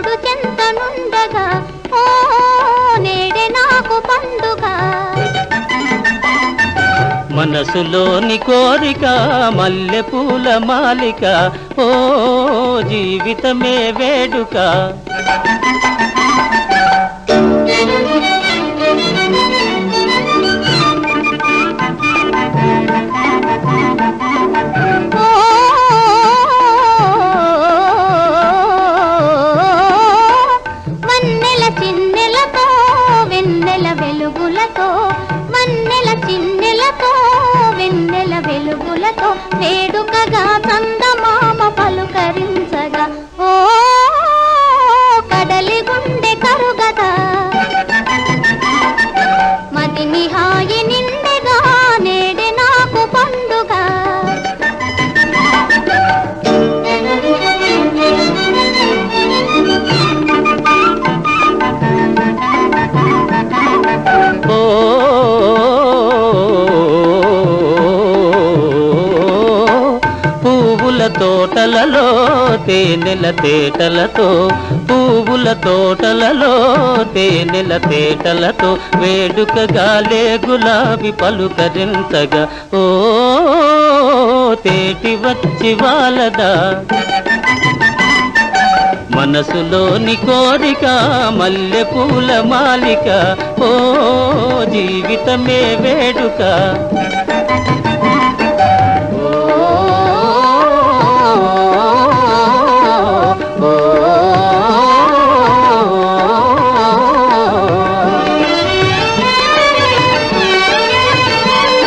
ప్రియుడు చెంతనుండగా ఓ నేడే నాకు పండుగ మనసులోని కోరిక మల్లె పూల మాలిక ఓ జీవితమే వేడుక మన్నెల చిన్నెలతో వెన్నెల వెలుగులతో మన్నెల చిన్నెలతో వెన్నెల వెలుగులతో వేడుకగా చందమామ పలుకరించగా ఓ కడలి గుండె కరుగదా మదిని హాయి నిండెగా నేడే నాకు పండుగ పువ్వుల తోటలలో తేనెల తేటలతో పువ్వుల తోటలలో తేనెల తేటలతో వేడుకగాలే గులాబీ పలుకరించగా ఓ తేటి వచ్చి వాలదా మనసులోని కోరిక మల్లె పూల మాలిక ఓ జీవితమే వేడుక